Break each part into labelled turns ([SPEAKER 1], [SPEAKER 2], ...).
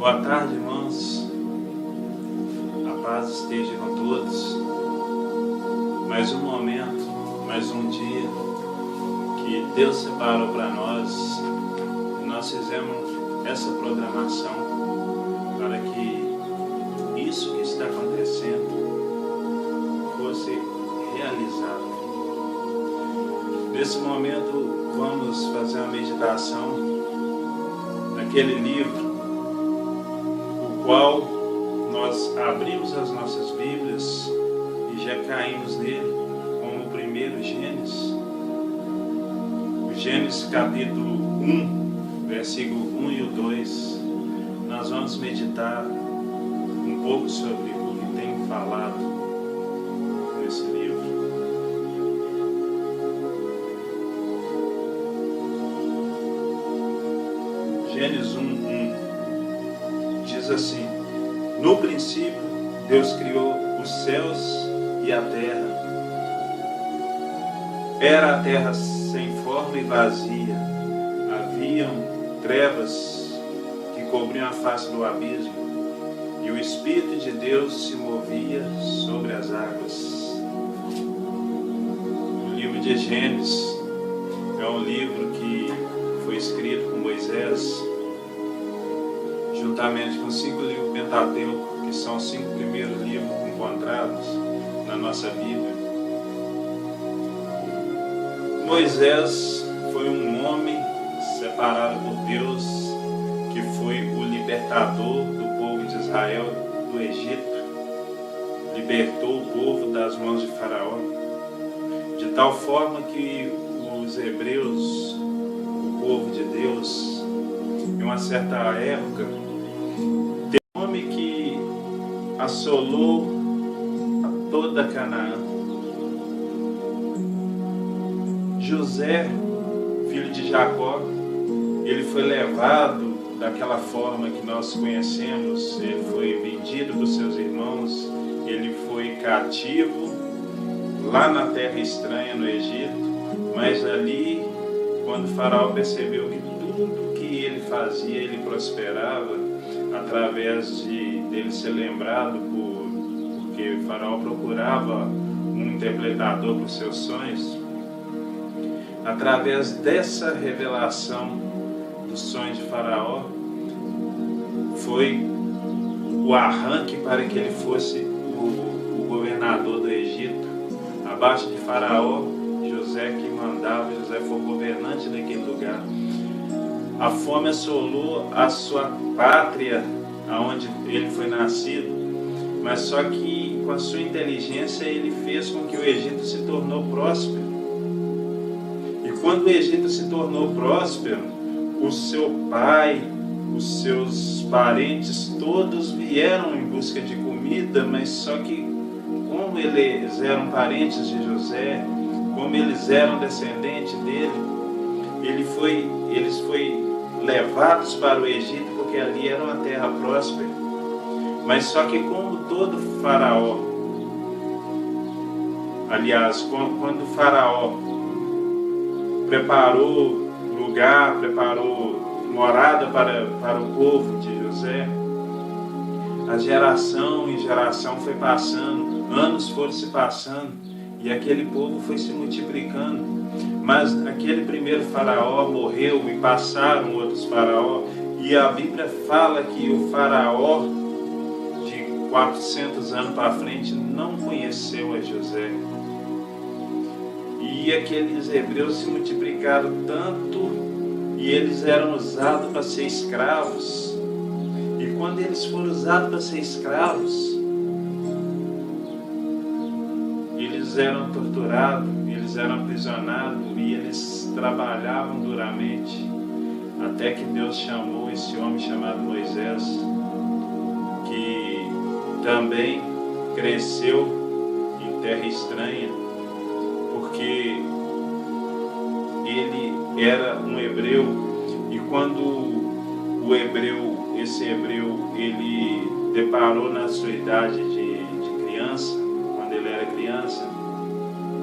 [SPEAKER 1] Boa tarde, irmãos. A paz esteja com todos. Mais um momento, mais um dia que Deus separou para nós. E nós fizemos essa programação para que isso que está acontecendo fosse realizado. Nesse momento, vamos fazer uma meditação naquele livro qual nós abrimos as nossas Bíblias e já caímos nele, como o primeiro Gênesis. O Gênesis capítulo 1, versículo 1 e o 2. Nós vamos meditar um pouco sobre o que tem falado nesse livro. Gênesis 1:1 diz assim: no princípio Deus criou os céus e a terra. Era a terra sem forma e vazia. Haviam trevas que cobriam a face do abismo, e o Espírito de Deus se movia sobre as águas. O livro de Gênesis é um livro que foi escrito por Moisés, juntamente com 5 livros Pentateuco, que são os 5 primeiros livros encontrados na nossa Bíblia. Moisés foi um homem separado por Deus, que foi o libertador do povo de Israel do Egito, libertou o povo das mãos de Faraó, de tal forma que os hebreus, o povo de Deus, em uma certa época, teve um homem que assolou a toda Canaã. José, filho de Jacó, ele foi levado daquela forma que nós conhecemos. Ele foi vendido por seus irmãos, ele foi cativo lá na terra estranha no Egito, mas ali, quando Faraó percebeu que tudo que ele fazia, ele prosperava, através dele ser lembrado porque Faraó procurava um interpretador para os seus sonhos. Através dessa revelação dos sonhos de Faraó, foi o arranque para que ele fosse o governador do Egito. Abaixo de Faraó, José que mandava, José foi o governante daquele lugar. A fome assolou a sua pátria, aonde ele foi nascido, mas só que com a sua inteligência ele fez com que o Egito se tornou próspero. E quando o Egito se tornou próspero, o seu pai, os seus parentes todos vieram em busca de comida, mas só que como eles eram parentes de José, como eles eram descendentes dele, eles foram levados para o Egito, porque ali era uma terra próspera. Mas só que como todo Faraó, aliás, quando Faraó preparou lugar, preparou morada para o povo de José, a geração em geração foi passando, anos foram se passando, e aquele povo foi se multiplicando. Mas aquele primeiro faraó morreu e passaram outros faraó, e a Bíblia fala que o faraó de 400 anos para frente não conheceu a José. E aqueles hebreus se multiplicaram tanto, e eles eram usados para ser escravos. E quando eles foram usados para ser escravos, eles eram torturados, eles eram aprisionados e eles trabalhavam duramente, até que Deus chamou esse homem chamado Moisés, que também cresceu em terra estranha, porque ele era um hebreu, e quando esse hebreu, ele deparou na sua idade de criança, quando ele era criança,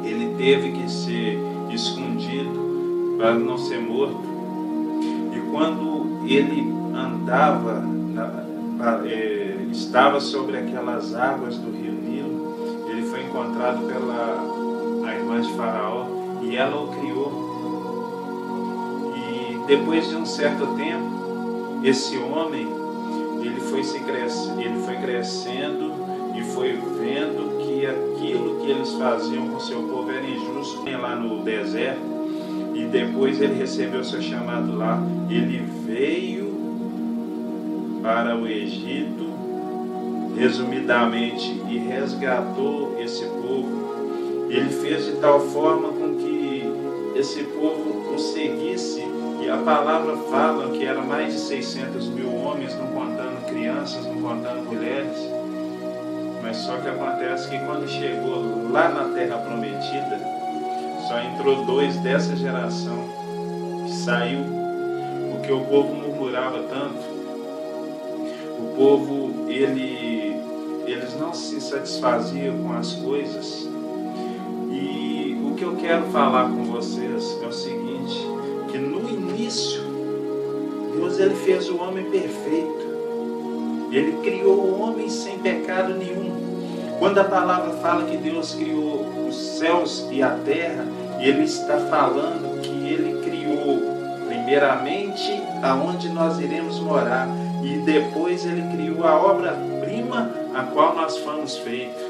[SPEAKER 1] ele teve que ser escondido para não ser morto. E quando ele andava estava sobre aquelas águas do rio Nilo. Ele foi encontrado pela a irmã de Faraó e ela o criou. E depois de um certo tempo, esse homem ele foi crescendo e foi vendo que aquilo que eles faziam com seu povo era injusto lá no deserto. E depois ele recebeu seu chamado lá. Ele veio para o Egito, resumidamente, e resgatou esse povo. Ele fez de tal forma com que esse povo o seguisse. E a palavra fala que era mais de 600 mil homens, não contando crianças, não contando mulheres. Mas só que acontece que quando chegou lá na Terra Prometida, só entrou 2 dessa geração que saiu, porque o povo murmurava tanto. O povo, eles não se satisfaziam com as coisas. E o que eu quero falar com vocês é o seguinte, que no início, Deus ele fez o homem perfeito. Ele criou o homem sem pecado nenhum. Quando a palavra fala que Deus criou os céus e a terra, Ele está falando que Ele criou primeiramente aonde nós iremos morar e depois Ele criou a obra-prima a qual nós fomos feitos.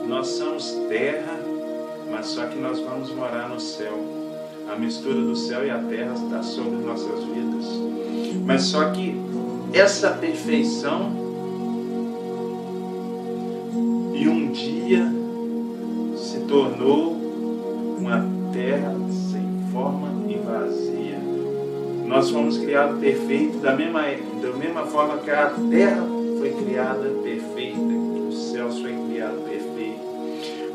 [SPEAKER 1] Nós somos terra, mas só que nós vamos morar no céu. A mistura do céu e a terra está sobre nossas vidas. Mas só que essa perfeição e um dia se tornou uma terra sem forma e vazia. Nós fomos criados perfeitos da mesma forma que a terra foi criada perfeita, que os céus foi criado perfeito.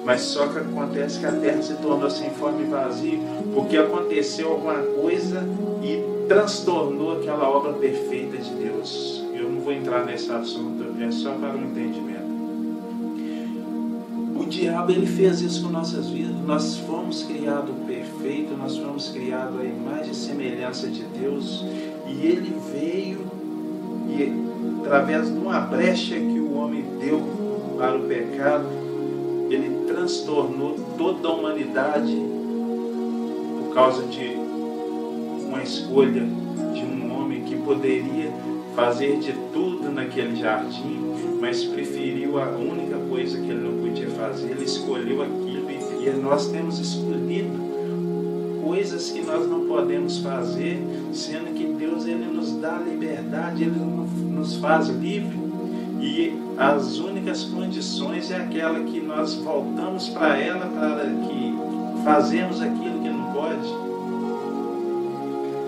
[SPEAKER 1] Mas só que acontece que a terra se tornou sem forma e vazia porque aconteceu alguma coisa e transtornou aquela obra perfeita de Deus. Eu não vou entrar nesse assunto, é só para o entendimento. O diabo ele fez isso com nossas vidas. Nós fomos criados perfeitos, nós fomos criados à imagem e semelhança de Deus, e ele veio e através de uma brecha que o homem deu para o pecado, ele transtornou toda a humanidade por causa de uma escolha de um homem que poderia fazer de tudo naquele jardim, mas preferiu a única coisa que ele não podia fazer. Ele escolheu aquilo e nós temos escolhido coisas que nós não podemos fazer, sendo que Deus ele nos dá liberdade, ele nos faz livre. E as únicas condições é aquela que nós voltamos para ela, para que fazemos aquilo que não pode.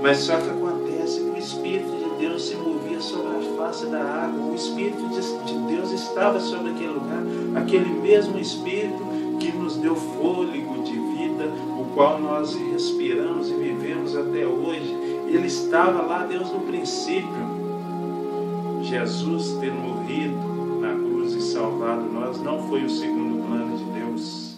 [SPEAKER 1] Mas só que acontece que o Espírito de Deus se movia sobre a face da água. O Espírito de Deus estava sobre aquele lugar, aquele mesmo Espírito que nos deu fôlego de vida, o qual nós respiramos e vivemos até hoje. Ele estava lá desde o princípio. Jesus ter morrido na cruz e salvado nós não foi o segundo plano de Deus.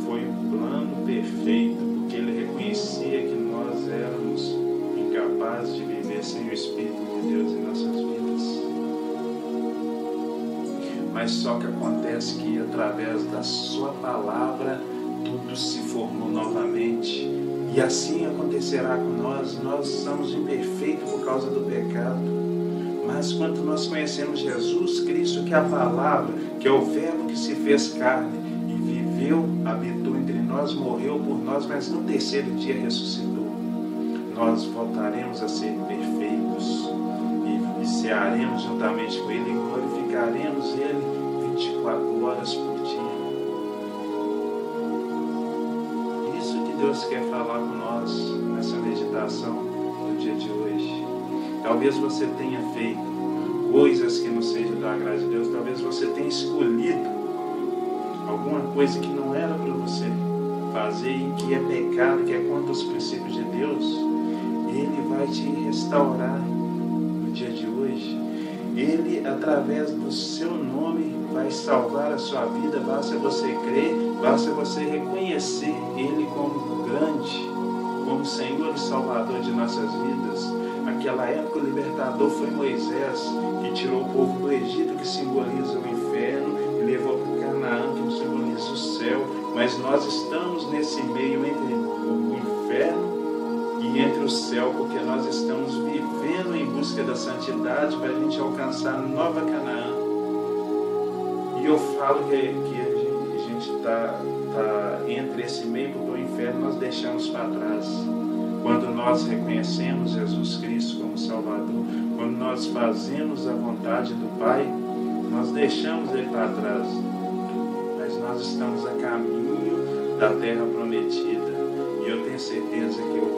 [SPEAKER 1] Foi um plano perfeito, porque ele reconhecia que nós éramos incapazes de viver sem o Espírito de Deus em nossas vidas. Mas só que acontece que através da sua palavra tudo se formou novamente. E assim acontecerá com nós. Nós somos imperfeitos por causa do pecado. Mas quando nós conhecemos Jesus Cristo, que é a palavra, que é o verbo que se fez carne e viveu, habitou entre nós, morreu por nós, mas no terceiro dia ressuscitou, nós voltaremos a ser perfeitos e cearemos juntamente com Ele e glorificaremos Ele 24 horas por dia. Deus quer falar com nós nessa meditação do dia de hoje. Talvez você tenha feito coisas que não sejam da graça de Deus. Talvez você tenha escolhido alguma coisa que não era para você fazer e que é pecado, que é contra os princípios de Deus. Ele vai te restaurar no dia de hoje. Ele, através do seu nome, vai salvar a sua vida. Basta você crer, basta você reconhecer Ele como grande como Senhor e Salvador de nossas vidas. Naquela época, o libertador foi Moisés, que tirou o povo do Egito, que simboliza o inferno, e levou para Canaã, que simboliza o céu. Mas nós estamos nesse meio entre o inferno e entre o céu, porque nós estamos vivendo em busca da santidade para a gente alcançar a nova Canaã. E eu falo que a gente está entre esse meio, porque o inferno nós deixamos para trás. Quando nós reconhecemos Jesus Cristo como Salvador, quando nós fazemos a vontade do Pai, nós deixamos Ele para trás. Mas nós estamos a caminho da terra prometida. E eu tenho certeza que o